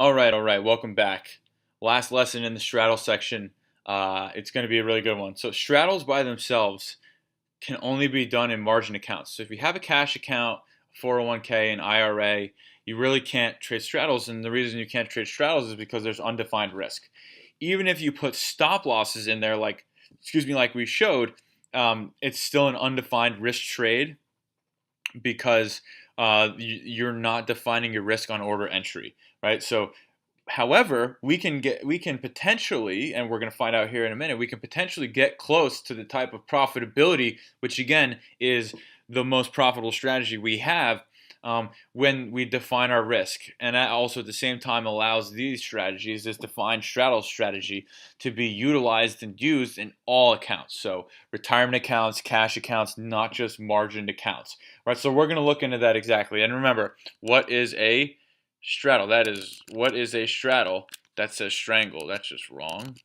All right. Welcome back. Last lesson in the straddle section. It's going to be a really good one. So straddles by themselves can only be done in margin accounts. So if you have a cash account, 401k, and IRA, you really can't trade straddles. And the reason you can't trade straddles is because there's undefined risk. Even if you put stop losses in there, like we showed, it's still an undefined risk trade because you're not defining your risk on order entry, right? So however, we can potentially, and we're going to find out here in a minute, we can potentially get close to the type of profitability, which again is the most profitable strategy we have when we define our risk. And that also at the same time allows these strategies, this defined straddle strategy, to be utilized and used in all accounts. So retirement accounts, cash accounts, not just margined accounts. Right. So we're going to look into that exactly. And remember, what is a straddle? That is, what is a straddle? That says strangle. That's just wrong.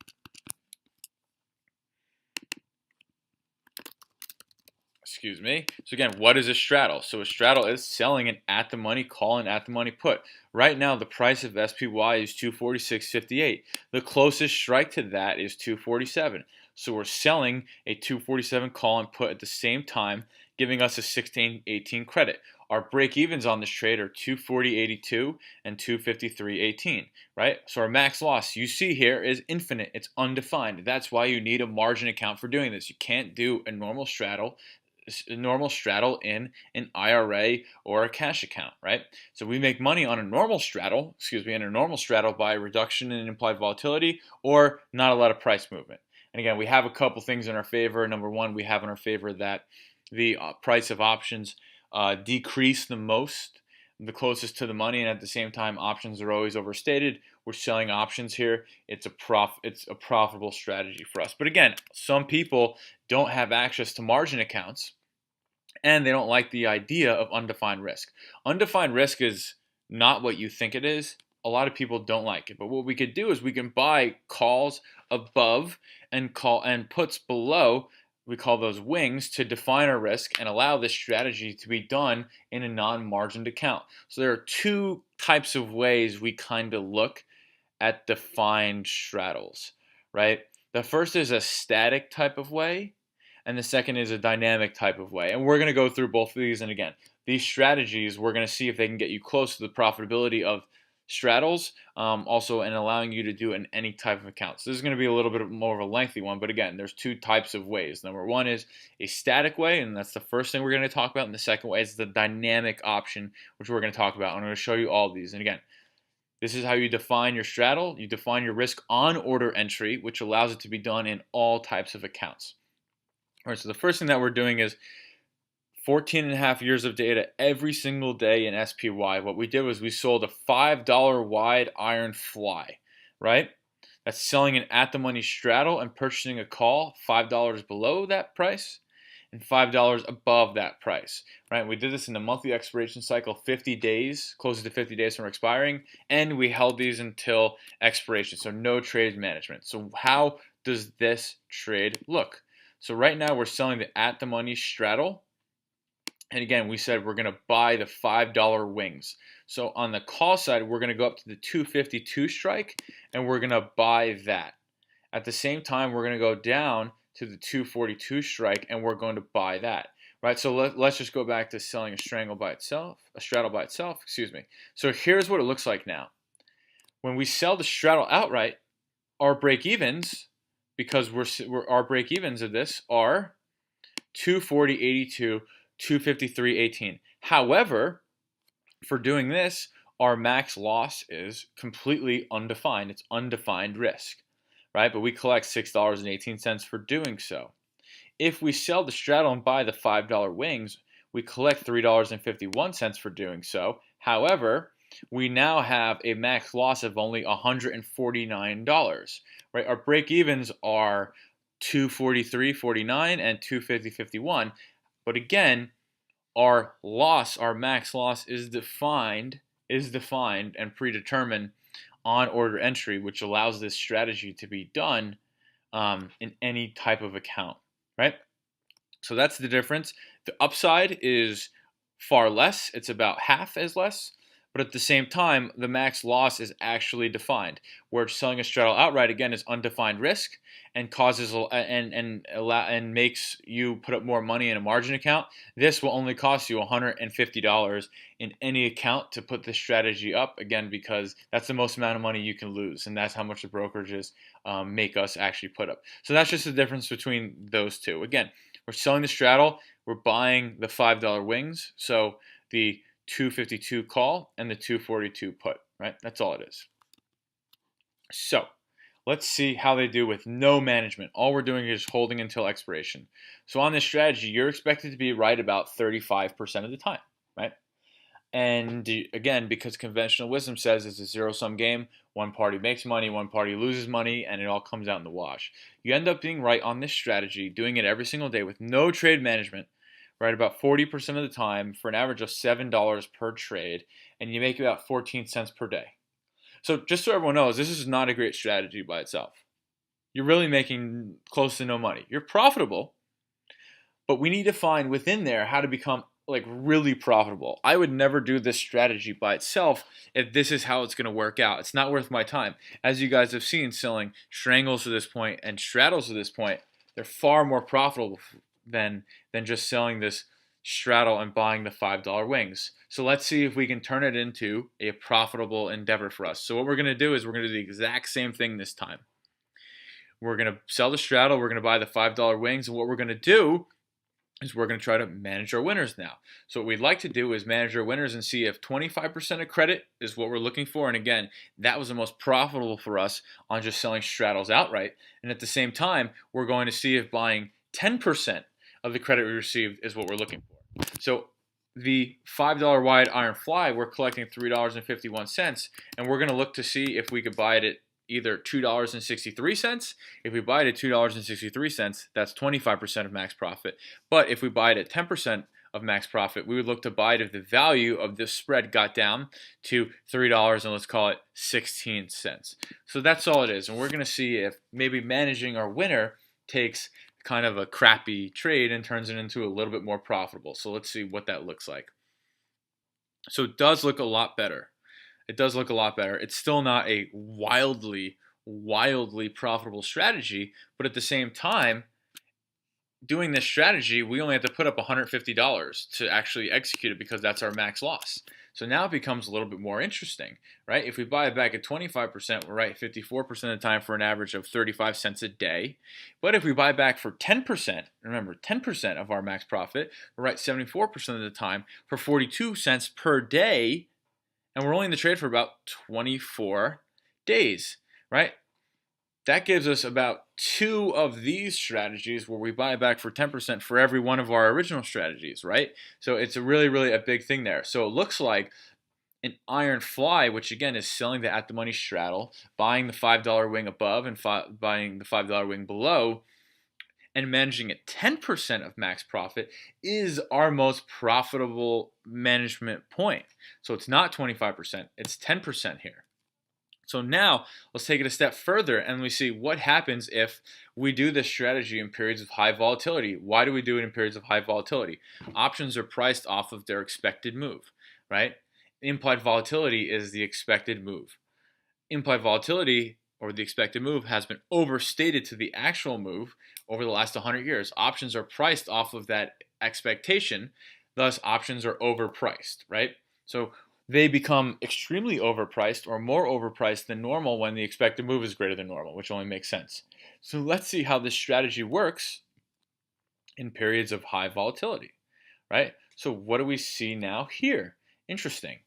Excuse me. So again, what is a straddle? So a straddle is selling an at-the-money call and at-the-money put. Right now, the price of SPY is 246.58. The closest strike to that is 247. So we're selling a 247 call and put at the same time, giving us a 16.18 credit. Our break-evens on this trade are 240.82 and 253.18, right? So our max loss, you see here, is infinite. It's undefined. That's why you need a margin account for doing this. You can't do a normal straddle in an IRA or a cash account, right? So we make money on a normal straddle, by a reduction in implied volatility or not a lot of price movement. And again, we have a couple things in our favor. Number one, we have in our favor that the price of options decrease the most, the closest to the money, and at the same time, options are always overstated. We're selling options here. It's a profitable strategy for us. But again, some people don't have access to margin accounts, and they don't like the idea of undefined risk. Undefined risk is not what you think it is. A lot of people don't like it. But what we could do is we can buy calls above and puts below. We call those wings to define our risk and allow this strategy to be done in a non-margined account. So there are two types of ways we kind of look at defined straddles, right? The first is a static type of way, and the second is a dynamic type of way. And we're going to go through both of these. And again, these strategies, we're going to see if they can get you close to the profitability of straddles, also, and allowing you to do it in any type of account. So this is going to be a little bit more of a lengthy one, but again, there's two types of ways. Number one is a static way, and that's the first thing we're going to talk about. And the second way is the dynamic option, which we're going to talk about. I'm going to show you all of these. And again, this is how you define your straddle. You define your risk on order entry, which allows it to be done in all types of accounts. All right, so the first thing that we're doing is 14 and a half years of data every single day in SPY. What we did was we sold a $5 wide iron fly, right? That's selling an at-the-money straddle and purchasing a call $5 below that price and $5 above that price, right? We did this in the monthly expiration cycle, 50 days, closer to 50 days from expiring, and we held these until expiration, so no trade management. So how does this trade look? So right now we're selling the at-the-money straddle. And again, we said we're going to buy the $5 wings. So on the call side, we're going to go up to the 252 strike, and we're going to buy that. At the same time, we're going to go down to the 242 strike, and we're going to buy that. Right? So let's just go back to selling a straddle by itself, excuse me. So here's what it looks like now. When we sell the straddle outright, our break-evens, because our break-evens of this are 240.82, 253.18. However, for doing this, our max loss is completely undefined. It's undefined risk, right? But we collect $6.18 for doing so. If we sell the straddle and buy the $5 wings, we collect $3.51 for doing so. However, we now have a max loss of only $149, right? Our break-evens are 243.49 and 250.51. But again, our max loss is defined and predetermined on order entry, which allows this strategy to be done in any type of account, right? So that's the difference. The upside is far less. It's about half as less. But at the same time, the max loss is actually defined. Where selling a straddle outright again is undefined risk and causes and makes you put up more money in a margin account. This will only cost you $150 in any account to put this strategy up, again, because that's the most amount of money you can lose, and that's how much the brokerages make us actually put up. So that's just the difference between those two. Again, we're selling the straddle, we're buying the $5 wings, so the 252 call and the 242 put, right? That's all it is. So let's see how they do with no management. All we're doing is holding until expiration. So on this strategy, you're expected to be right about 35% of the time, right? And again, because conventional wisdom says it's a zero-sum game, one party makes money, one party loses money, and it all comes out in the wash. You end up being right on this strategy, doing it every single day with no trade management, right, about 40% of the time for an average of $7 per trade, and you make about 14 cents per day. So just so everyone knows, this is not a great strategy by itself. You're really making close to no money. You're profitable, but we need to find within there how to become like really profitable. I would never do this strategy by itself if this is how it's going to work out. It's not worth my time. As you guys have seen, selling strangles to this point and straddles to this point, they're far more profitable than just selling this straddle and buying the $5 wings. So let's see if we can turn it into a profitable endeavor for us. So what we're going to do is we're going to do the exact same thing this time. We're going to sell the straddle, we're going to buy the $5 wings, and what we're going to do is we're going to try to manage our winners now. So what we'd like to do is manage our winners and see if 25% of credit is what we're looking for. And again, that was the most profitable for us on just selling straddles outright. And at the same time, we're going to see if buying 10% of the credit we received is what we're looking for. So the $5 wide iron fly, we're collecting $3.51, and we're going to look to see if we could buy it at either $2.63. If we buy it at $2.63, that's 25% of max profit. But if we buy it at 10% of max profit, we would look to buy it if the value of this spread got down to $3 and let's call it 16 cents. So that's all it is. And we're going to see if maybe managing our winner takes kind of a crappy trade and turns it into a little bit more profitable. So let's see what that looks like. So it does look a lot better. It does look a lot better. It's still not a wildly profitable strategy, but at the same time, doing this strategy, we only have to put up $150 to actually execute it because that's our max loss. So now it becomes a little bit more interesting, right? If we buy it back at 25%, we're right 54% of the time for an average of 35 cents a day. But if we buy back for 10%, remember 10% of our max profit, we're right 74% of the time for 42 cents per day. And we're only in the trade for about 24 days, right? That gives us about 2 of these strategies where we buy back for 10% for every one of our original strategies, right? So it's a really a big thing there. So it looks like an iron fly, which again is selling the at the money straddle, buying the $5 wing above and buying the $5 wing below, and managing at 10% of max profit is our most profitable management point. So it's not 25%, it's 10% here. So now let's take it a step further and we see what happens if we do this strategy in periods of high volatility. Why do we do it in periods of high volatility? Options are priced off of their expected move, right? Implied volatility is the expected move. Implied volatility or the expected move has been overstated to the actual move over the last 100 years. Options are priced off of that expectation, thus options are overpriced, right? So they become extremely overpriced or more overpriced than normal when the expected move is greater than normal, which only makes sense. So let's see how this strategy works in periods of high volatility, right? So what do we see now here? Interesting,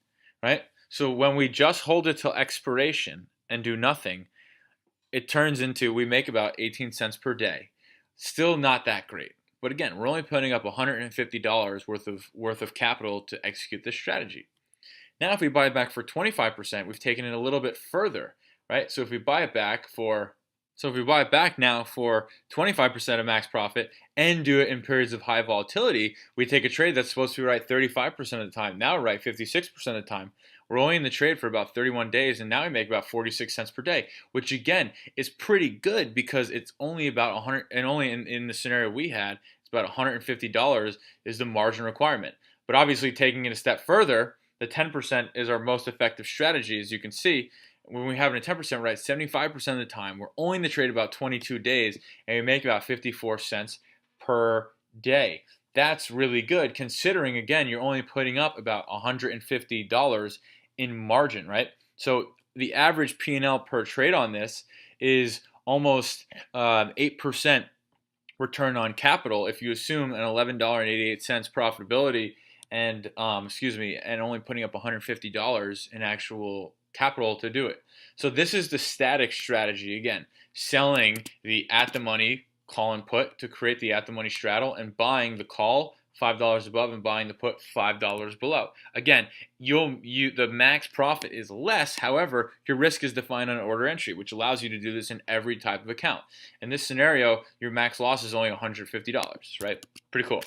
right? So when we just hold it till expiration and do nothing, it turns into we make about 18 cents per day. Still not that great. But again, we're only putting up $150 worth of capital to execute this strategy. Now if we buy it back for 25%, we've taken it a little bit further, right? So if we buy it back now for 25% of max profit and do it in periods of high volatility, we take a trade that's supposed to be right 35% of the time. Now we're right 56% of the time. We're only in the trade for about 31 days, and now we make about 46 cents per day, which again is pretty good because it's only about 100, and only in the scenario we had, it's about $150 is the margin requirement. But obviously taking it a step further, the 10% is our most effective strategy. As you can see, when we have a 10% right, 75% of the time, we're only in the trade about 22 days, and we make about 54 cents per day. That's really good considering, again, you're only putting up about $150 in margin, right? So the average P&L per trade on this is almost 8% return on capital if you assume an $11.88 profitability and and only putting up $150 in actual capital to do it. So this is the static strategy, again, selling the at the money call and put to create the at the money straddle, and buying the call $5 above and buying the put $5 below. Again, the max profit is less. However, your risk is defined on order entry, which allows you to do this in every type of account. In this scenario, your max loss is only $150, right? Pretty cool.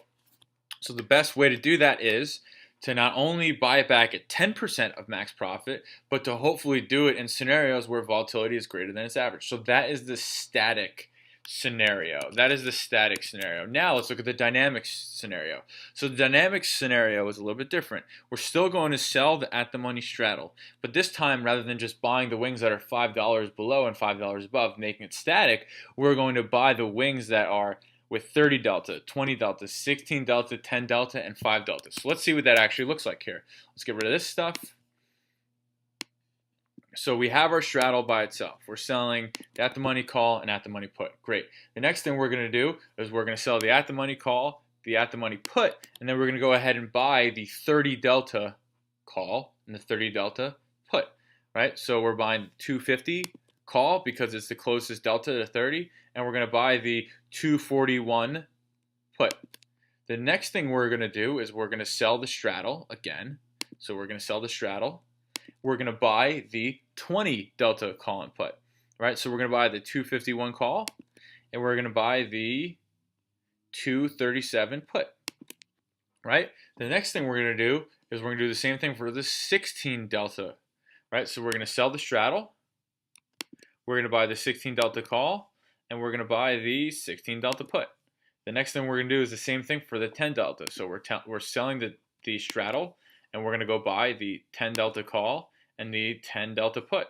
So the best way to do that is to not only buy it back at 10% of max profit, but to hopefully do it in scenarios where volatility is greater than its average. So that is the static scenario. Now let's look at the dynamic scenario. So the dynamic scenario is a little bit different. We're still going to sell the at the money straddle, but this time, rather than just buying the wings that are $5 below and $5 above, making it static, we're going to buy the wings that are with 30 delta, 20 delta, 16 delta, 10 delta, and 5 delta. So let's see what that actually looks like here. Let's get rid of this stuff. So we have our straddle by itself. We're selling the at the money call and at the money put. Great. The next thing we're going to do is we're going to sell the at the money call, the at the money put, and then we're going to go ahead and buy the 30 delta call and the 30 delta put, right? So we're buying 250 call because it's the closest delta to 30, and we're going to buy the 241 put. The next thing we're going to do is we're going to sell the straddle again. So we're going to sell the straddle. We're going to buy the 20 delta call and put, right? So we're going to buy the 251 call, and we're going to buy the 237 put, right? The next thing we're going to do is we're going to do the same thing for the 16 delta, right? So we're going to sell the straddle. We're going to buy the 16 delta call, and we're going to buy the 16 delta put. The next thing we're going to do is the same thing for the 10 delta. So we're selling the straddle, and we're going to go buy the 10 delta call and the 10 delta put.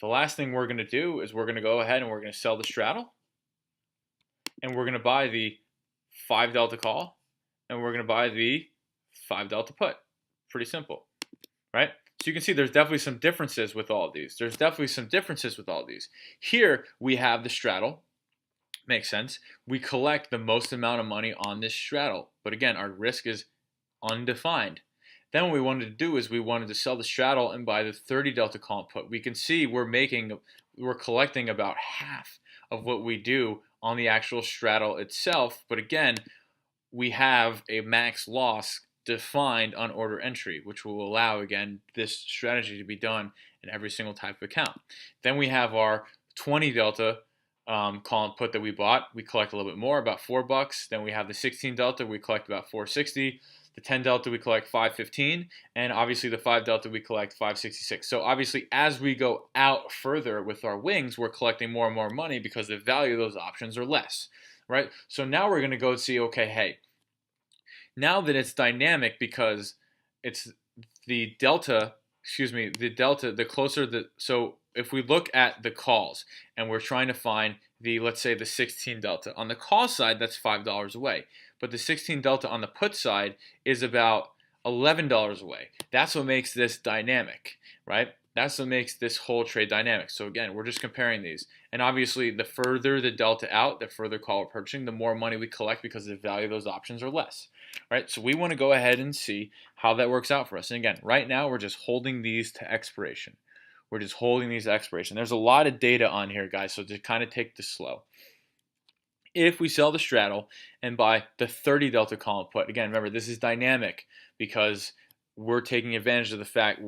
The last thing we're going to do is we're going to go ahead and we're going to sell the straddle, and we're going to buy the 5 delta call, and we're going to buy the 5 delta put. Pretty simple, right? So you can see there's definitely some differences with all of these. Here we have the straddle. Makes sense. We collect the most amount of money on this straddle, but again, our risk is undefined. Then what we wanted to do is we wanted to sell the straddle and buy the 30 delta call and put. We can see we're collecting about half of what we do on the actual straddle itself, but again, we have a max loss defined on order entry, which will allow, again, this strategy to be done in every single type of account. Then we have our 20 delta call and put that we bought. We collect a little bit more, about $4. Then we have the 16 delta, we collect about $4.60. The 10 delta we collect $5.15, and obviously the 5 delta we collect $5.66. So obviously as we go out further with our wings, we're collecting more and more money because the value of those options are less, right? So now we're going to go see, okay, hey, now that it's dynamic because it's the delta, the closer so if we look at the calls and we're trying to find let's say the 16 delta, on the call side, that's $5 away. But the 16 delta on the put side is about $11 away. That's what makes this dynamic, right? That's what makes this whole trade dynamic. So again, we're just comparing these. And obviously, the further the delta out, the further call we're purchasing, the more money we collect because the value of those options are less, right? So we want to go ahead and see how that works out for us. And again, right now, we're just holding these to expiration. There's a lot of data on here, guys, so just kind of take this slow. If we sell the straddle and buy the 30 delta call and put, again, remember, this is dynamic because we're taking advantage of the fact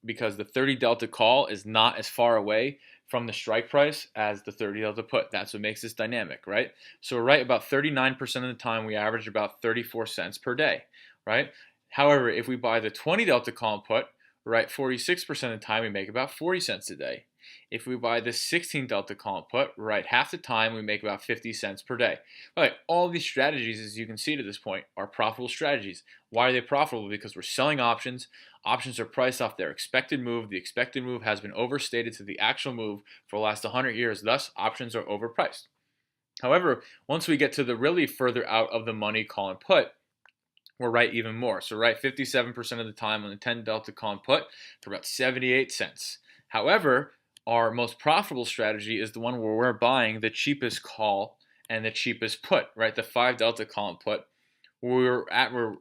because the 30 delta call is not as far away from the strike price as the 30 delta put. That's what makes this dynamic, right? So we're right about 39% of the time we average about 34 cents per day, right? However, if we buy the 20 delta call and put, right, 46% of the time we make about 40 cents a day. If we buy the 16 delta call and put, right, half the time we make about 50 cents per day. All right, all these strategies, as you can see to this point, are profitable strategies. Why are they profitable? Because we're selling options. Options are priced off their expected move. The expected move has been overstated to the actual move for the last 100 years. Thus, options are overpriced. However, once we get to the really further out of the money call and put, we're right even more. So right 57% of the time on the 10 delta call and put for about 78 cents. However, our most profitable strategy is the one where we're buying the cheapest call and the cheapest put, right? The 5 delta call and put. We're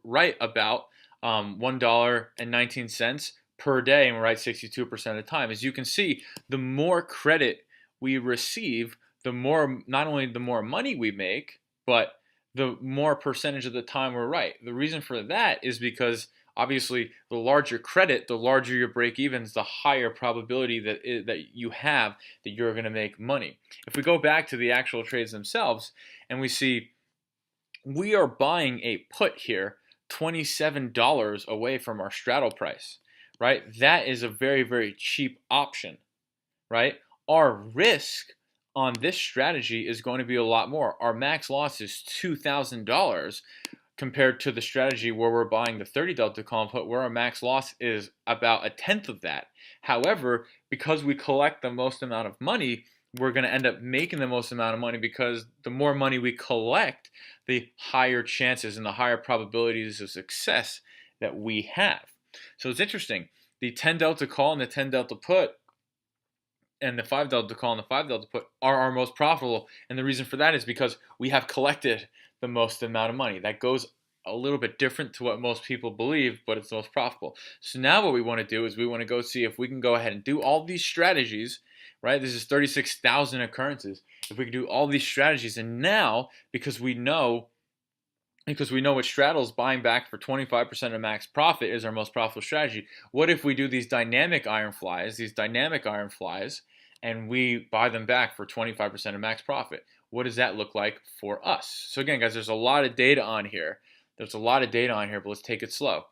right about $1.19 per day, and we're right 62% of the time. As you can see, the more credit we receive, the more, not only the more money we make, but the more percentage of the time we're right. The reason for that is because obviously the larger credit, the larger your break evens, the higher probability that you have that you're going to make money. If we go back to the actual trades themselves and we see we are buying a put here $27 away from our straddle price, right? That is a very, very cheap option, right? Our risk on this strategy is going to be a lot more. Our max loss is $2,000 compared to the strategy where we're buying the 30 delta call and put, where our max loss is about a tenth of that. However, because we collect the most amount of money, we're going to end up making the most amount of money, because the more money we collect, the higher chances and the higher probabilities of success that we have. So it's interesting. The 10 delta call and the 10 delta put and the 5 delta call and the 5 delta put are our most profitable. And the reason for that is because we have collected the most amount of money. That goes a little bit different to what most people believe, but it's the most profitable. So now what we want to do is we want to go see if we can go ahead and do all these strategies, right? This is 36,000 occurrences. If we can do all these strategies, and now because we know what Straddles buying back for 25% of max profit is our most profitable strategy. What if we do these dynamic iron flies, and we buy them back for 25% of max profit? What does that look like for us? So again, guys, there's a lot of data on here. But let's take it slow.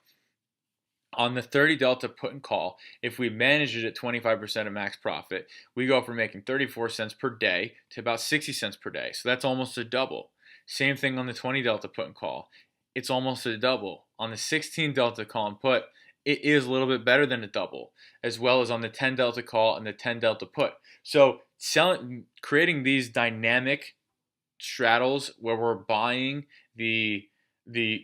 On the 30 delta put and call, if we manage it at 25% of max profit, we go from making 34 cents per day to about 60 cents per day. So that's almost a double. Same thing on the 20 delta put and call. It's almost a double. On the 16 delta call and put, it is a little bit better than a double, as well as on the 10 delta call and the 10 delta put. So creating these dynamic straddles where we're buying the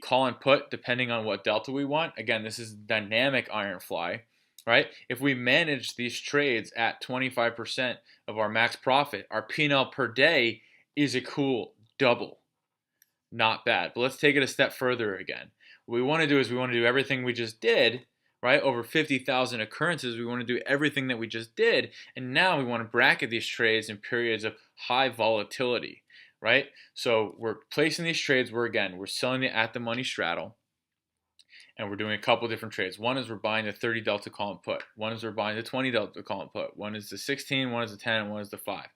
call and put depending on what delta we want. Again, this is dynamic iron fly, right? If we manage these trades at 25% of our max profit, our P&L per day is a cool double. Not bad. But let's take it a step further again. What we want to do is we want to do everything we just did, right? Over 50,000 occurrences, we want to do everything that we just did. And now we want to bracket these trades in periods of high volatility, right? So we're placing these trades where, again, we're selling the at the money straddle, and we're doing a couple different trades. One is we're buying the 30 delta call and put. One is we're buying the 20 delta call and put. One is the 16, one is the 10, and one is the 5.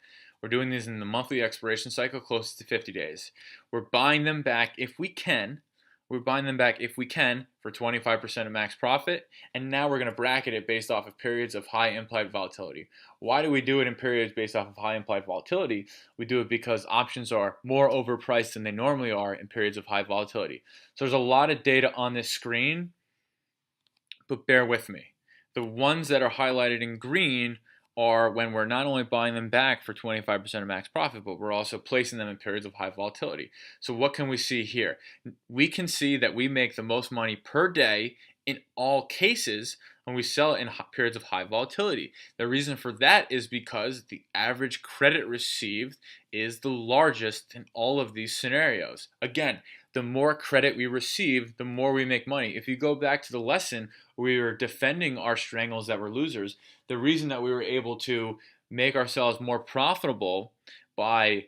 We're doing these in the monthly expiration cycle, close to 50 days. We're buying them back if we can. For 25% of max profit. And now we're going to bracket it based off of periods of high implied volatility. Why do we do it in periods based off of high implied volatility? We do it because options are more overpriced than they normally are in periods of high volatility. So there's a lot of data on this screen, but bear with me. The ones that are highlighted in green are when we're not only buying them back for 25% of max profit, but we're also placing them in periods of high volatility. So what can we see here? We can see that we make the most money per day in all cases when we sell in periods of high volatility. The reason for that is because the average credit received is the largest in all of these scenarios. Again, the more credit we receive, the more we make money. If you go back to the lesson, we were defending our strangles that were losers. The reason that we were able to make ourselves more profitable by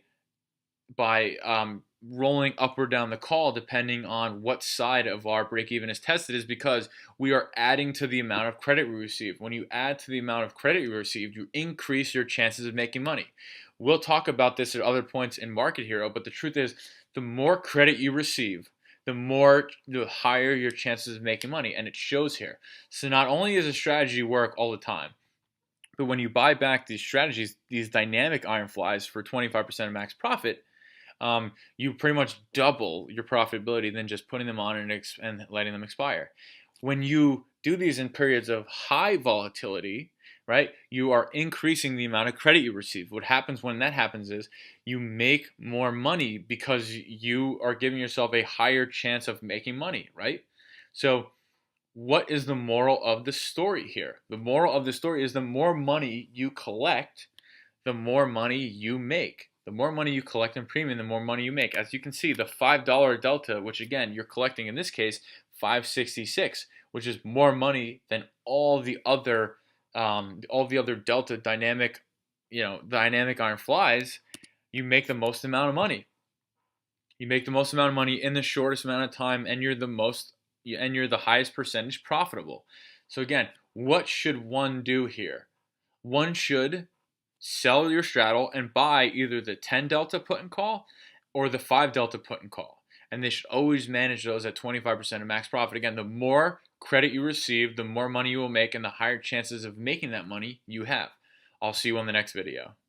rolling up or down the call depending on what side of our break even is tested is because we are adding to the amount of credit we receive. When you add to the amount of credit you receive, you increase your chances of making money. We'll talk about this at other points in Market Hero, but the truth is the more credit you receive, the higher your chances of making money, and it shows here. So not only does a strategy work all the time, But when you buy back these strategies, these dynamic iron flies for 25% of max profit, you pretty much double your profitability than just putting them on and letting them expire. When you do these in periods of high volatility, right, you are increasing the amount of credit you receive. What happens when that happens is you make more money because you are giving yourself a higher chance of making money, right? So what is the moral of the story here? The moral of the story is the more money you collect, the more money you make. The more money you collect in premium, the more money you make. As you can see, the $5 delta, which again, you're collecting in this case, 566, which is more money than all the other delta dynamic iron flies. You make the most amount of money. You make the most amount of money in the shortest amount of time, and you're the highest percentage profitable. So again, what should one do here? One should sell your straddle and buy either the 10 delta put and call or the 5 delta put and call. And they should always manage those at 25% of max profit. Again, the more credit you receive, the more money you will make, and the higher chances of making that money you have. I'll see you on the next video.